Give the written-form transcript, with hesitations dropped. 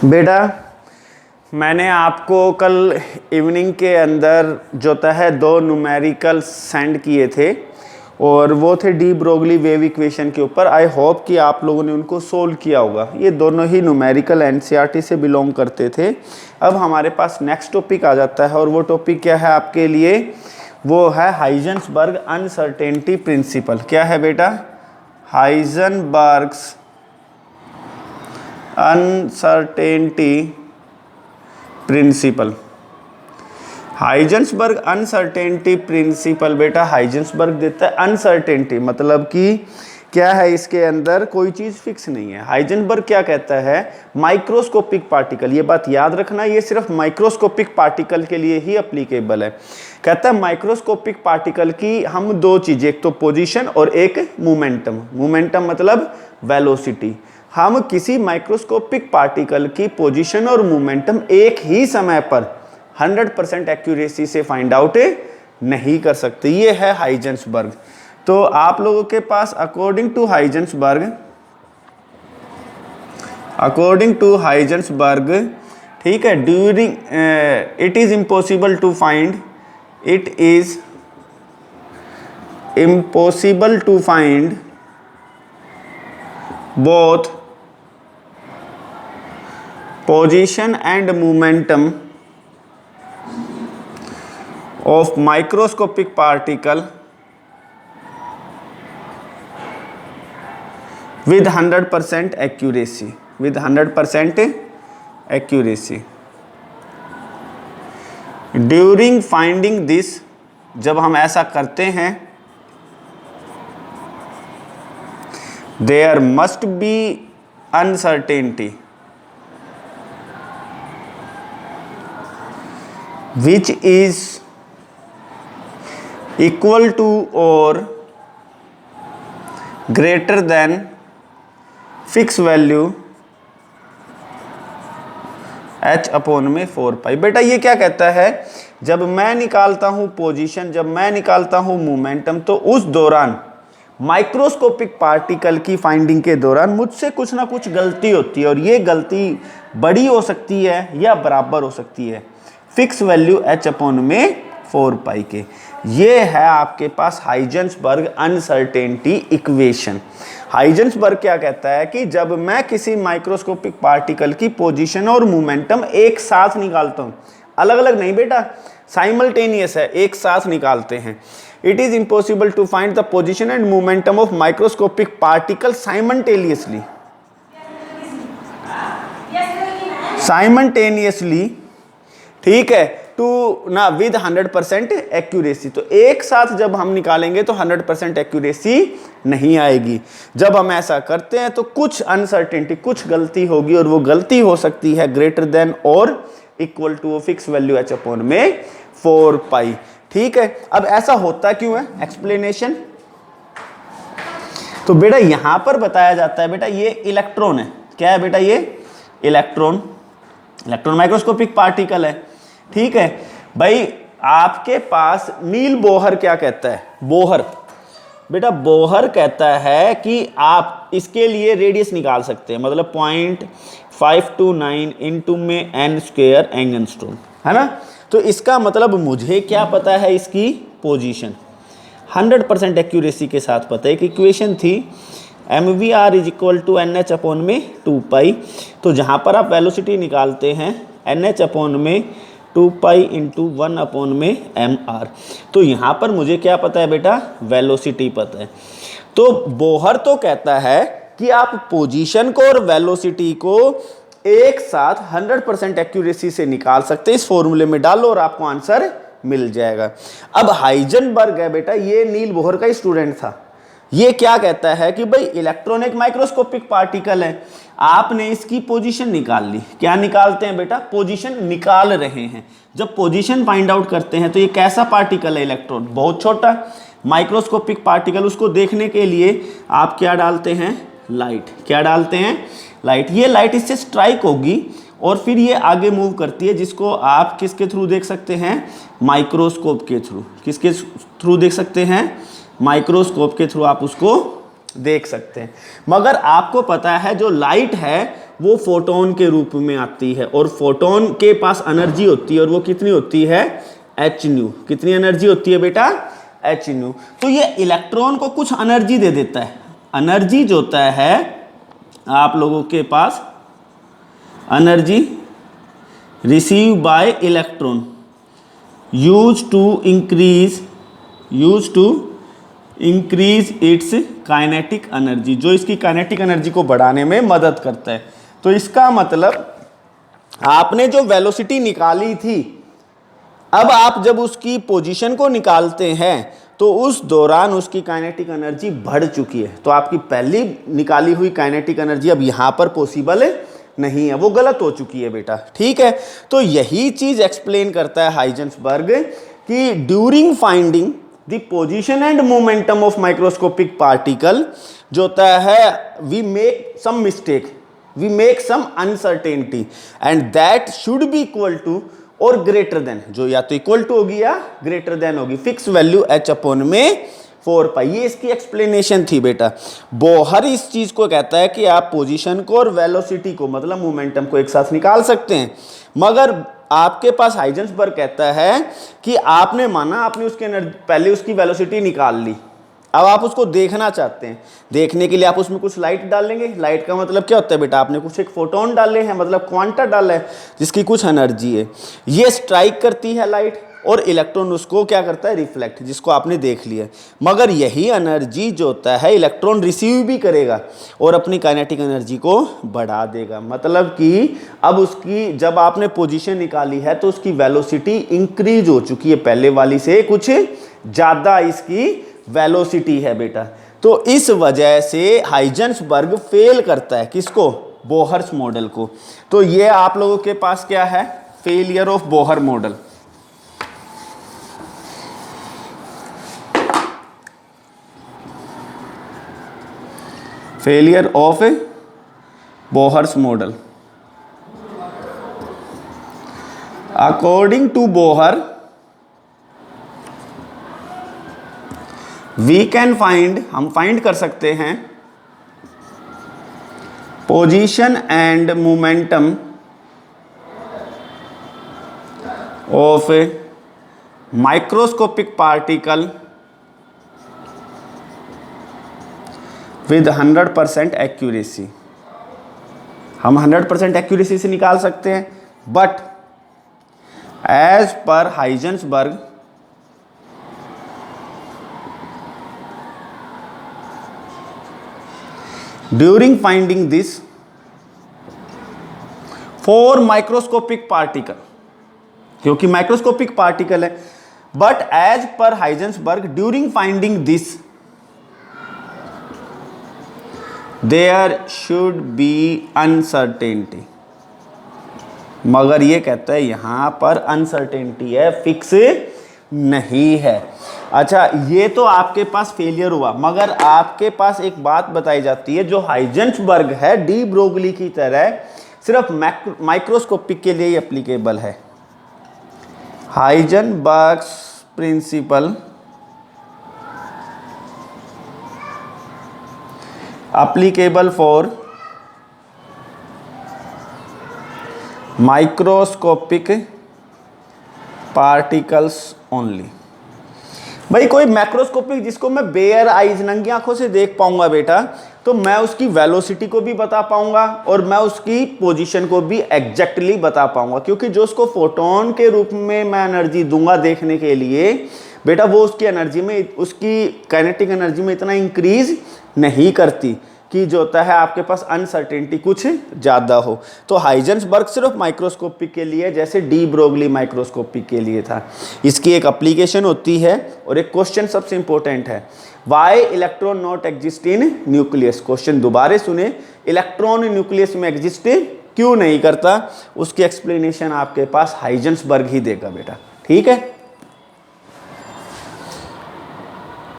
बेटा मैंने आपको कल इवनिंग के अंदर जो है 2 न्यूमेरिकल सेंड किए थे और वो थे डी ब्रोगली वेव इक्वेशन के ऊपर। आई होप कि आप लोगों ने उनको सोल्व किया होगा। ये दोनों ही न्यूमेरिकल एनसीईआरटी से बिलोंग करते थे। अब हमारे पास नेक्स्ट टॉपिक आ जाता है और वो टॉपिक क्या है आपके लिए? वो है हाइजेंसबर्ग अनसर्टेनिटी प्रिंसिपल। क्या है बेटा? हाइजेनबर्ग्स अनसर्टेनिटी प्रिंसिपल। हाइजेंसबर्ग अनसर्टेनिटी प्रिंसिपल बेटा हाइजेंसबर्ग देता है अनसर्टेनिटी, मतलब कि क्या है इसके अंदर कोई चीज़ फिक्स नहीं है। हाइजेंसबर्ग क्या कहता है? माइक्रोस्कोपिक पार्टिकल, ये बात याद रखना, ये सिर्फ माइक्रोस्कोपिक पार्टिकल के लिए ही अप्लीकेबल है। कहता है माइक्रोस्कोपिक पार्टिकल की हम 2 चीज़ें, एक तो पोजीशन और एक मोमेंटम। मोमेंटम मतलब वेलोसिटी। हम किसी माइक्रोस्कोपिक पार्टिकल की पोजीशन और मोमेंटम एक ही समय पर 100% एक्यूरेसी से फाइंड आउट नहीं कर सकते। ये है हाइजेंसबर्ग। तो आप लोगों के पास अकॉर्डिंग टू हाइजेंसबर्ग, ठीक है, during it is impossible to find both position and momentum of microscopic particle with 100% accuracy. During finding this, जब हम ऐसा करते हैं, there must be uncertainty which is equal to or greater than fixed value h upon में 4 पाई। बेटा ये क्या कहता है? जब मैं निकालता हूं पोजीशन, जब मैं निकालता हूं मोमेंटम, तो उस दौरान माइक्रोस्कोपिक पार्टिकल की फाइंडिंग के दौरान मुझसे कुछ ना कुछ गलती होती है और ये गलती बड़ी हो सकती है या बराबर हो सकती है फिक्स वैल्यू h अपॉन में 4 पाई के। ये है आपके पास हाइजेंसबर्ग अनसर्टेनिटी इक्वेशन। हाइजेंसबर्ग क्या कहता है कि जब मैं किसी माइक्रोस्कोपिक पार्टिकल की पोजीशन और मोमेंटम एक साथ निकालता हूँ, अलग अलग नहीं बेटा, साइमल्टेनियस है, एक साथ निकालते हैं। It is impossible to find the position and momentum of microscopic particles simultaneously, ठीक है, टू ना विद 100% एक्यूरेसी। तो एक साथ जब हम निकालेंगे तो 100% एक्यूरेसी नहीं आएगी। जब हम ऐसा करते हैं तो कुछ अनसर्टेनिटी, कुछ गलती होगी और वो गलती हो सकती है ग्रेटर देन और equal to fix value h upon में 4 पाई। ठीक है, अब ऐसा होता क्यों है? एक्सप्लेनेशन। तो बेटा यहां पर बताया जाता है, बेटा ये इलेक्ट्रॉन है। क्या है बेटा? ये इलेक्ट्रॉन माइक्रोस्कोपिक पार्टिकल है। ठीक है भाई, आपके पास नील बोहर क्या कहता है? बेटा बोहर कहता है कि आप इसके लिए रेडियस निकाल सकते हैं, मतलब 0.529 इंटू में n² एंगस्ट्रॉम, है ना। तो इसका मतलब मुझे क्या पता है? इसकी पोजीशन 100% एक्यूरेसी के साथ पता है। एक इक्वेशन थी mvr is equal to nh upon में 2 पाई। तो जहाँ पर आप वेलोसिटी निकालते हैं nh अपॉन में 2 पाई इंटू 1 अपॉन में mr। तो यहाँ पर मुझे क्या पता है बेटा? वेलोसिटी पता है। तो बोहर तो कहता है कि आप पोजीशन को और वेलोसिटी को एक साथ 100% एक्यूरेसी से निकाल सकते हैं। इस फॉर्मूले में डालो और आपको आंसर मिल जाएगा। अब हाइजेनबर्ग है बेटा, ये नील बोहर का स्टूडेंट था। ये क्या कहता है कि भाई इलेक्ट्रॉन एक माइक्रोस्कोपिक पार्टिकल है, आपने इसकी पोजीशन निकाल ली। क्या निकालते हैं बेटा? पोजीशन निकाल रहे हैं। जब पोजीशन फाइंड आउट करते हैं तो ये कैसा पार्टिकल है? इलेक्ट्रॉन, बहुत छोटा माइक्रोस्कोपिक पार्टिकल। उसको देखने के लिए आप क्या डालते हैं? लाइट। क्या डालते हैं? लाइट। ये लाइट इससे स्ट्राइक होगी और फिर ये आगे मूव करती है, जिसको आप किसके थ्रू देख सकते हैं? माइक्रोस्कोप के थ्रू। किसके थ्रू देख सकते हैं? माइक्रोस्कोप के थ्रू आप उसको देख सकते हैं। मगर आपको पता है जो लाइट है वो फोटोन के रूप में आती है, और फोटोन के पास एनर्जी होती है, और वो कितनी होती है, एच न्यू। कितनी एनर्जी होती है बेटा, एच न्यू। तो ये इलेक्ट्रॉन को कुछ एनर्जी दे देता है। एनर्जी जो होता है आप लोगों के पास, energy receive by electron use to increase its kinetic energy, जो इसकी काइनेटिक एनर्जी को बढ़ाने में मदद करता है। तो इसका मतलब आपने जो वेलोसिटी निकाली थी, अब आप जब उसकी पोजीशन को निकालते हैं तो उस दौरान उसकी काइनेटिक एनर्जी बढ़ चुकी है। तो आपकी पहली निकाली हुई काइनेटिक एनर्जी अब यहाँ पर पॉसिबल नहीं है, वो गलत हो चुकी है बेटा। ठीक है, तो यही चीज एक्सप्लेन करता है हाइजेंसबर्ग कि during finding the position and momentum of microscopic particle जो होता है we make some mistake, we make some uncertainty and that should be equal to और ग्रेटर देन, जो या तो इक्वल टू होगी या ग्रेटर देन होगी फिक्स वैल्यू h अपॉन में 4 पाई। ये इसकी एक्सप्लेनेशन थी बेटा। बोहर इस चीज को कहता है कि आप पोजीशन को और वेलोसिटी को मतलब मोमेंटम को एक साथ निकाल सकते हैं, मगर आपके पास हाइजेंसबर्ग कहता है कि आपने माना आपने उसके पहले उसकी वेलोसिटी निकाल ली, अब आप उसको देखना चाहते हैं। देखने के लिए आप उसमें कुछ लाइट डालेंगे। लाइट का मतलब क्या होता है बेटा, आपने कुछ एक फोटोन डाले हैं, मतलब क्वांटा डाला है जिसकी कुछ एनर्जी है। ये स्ट्राइक करती है लाइट और इलेक्ट्रॉन उसको क्या करता है, रिफ्लेक्ट, जिसको आपने देख लिया। मगर यही एनर्जी जो होता है इलेक्ट्रॉन रिसीव भी करेगा और अपनी काइनेटिक एनर्जी को बढ़ा देगा। मतलब कि अब उसकी जब आपने पोजीशन निकाली है तो उसकी वेलोसिटी इंक्रीज हो चुकी है, पहले वाली से कुछ ज़्यादा इसकी वेलोसिटी है बेटा। तो इस वजह से हाइजेंसबर्ग फेल करता है किसको, बोहर्स मॉडल को। तो ये आप लोगों के पास क्या है, failure of Bohr model. Failure of Bohr's model. According to Bohr we can find, हम फाइंड कर सकते हैं position and momentum of microscopic particle with 100% accuracy. हम 100% एक्यूरेसी से निकाल सकते हैं, but as per Heisenberg during finding this for microscopic particle, क्योंकि माइक्रोस्कोपिक पार्टिकल है, but as per Heisenberg during finding this there should be uncertainty. मगर ये कहता है यहां पर अनसर्टेनिटी है, फिक्स नहीं है। अच्छा, ये तो आपके पास फेलियर हुआ, मगर आपके पास एक बात बताई जाती है जो हाइजेंसबर्ग है डी ब्रोगली की तरह सिर्फ माइक्रोस्कोपिक के लिए ही एप्लीकेबल है। हाइजेंसबर्ग्स principal applicable for microscopic particles only। भाई कोई मैक्रोस्कोपिक जिसको मैं बेयर आइज नंगी आंखों से देख पाऊंगा बेटा, तो मैं उसकी वेलोसिटी को भी बता पाऊंगा और मैं उसकी पोजीशन को भी एग्जैक्टली बता पाऊंगा, क्योंकि जो उसको फोटोन के रूप में मैं एनर्जी दूंगा देखने के लिए बेटा, वो उसकी एनर्जी में, उसकी काइनेटिक एनर्जी में इतना इंक्रीज नहीं करती कि जो होता है आपके पास अनसर्टेनिटी कुछ ज़्यादा हो। तो हाइजेंसबर्ग सिर्फ माइक्रोस्कोपिक के लिए, जैसे डी ब्रोगली माइक्रोस्कोपिक के लिए था। इसकी एक एप्लीकेशन होती है और एक क्वेश्चन सबसे इंपॉर्टेंट है, why electron not exist in nucleus. Question दोबारा सुने, इलेक्ट्रॉन न्यूक्लियस में एग्जिस्ट क्यों नहीं करता, उसकी एक्सप्लेनेशन आपके पास हाइजेंसबर्ग ही देगा बेटा। ठीक है।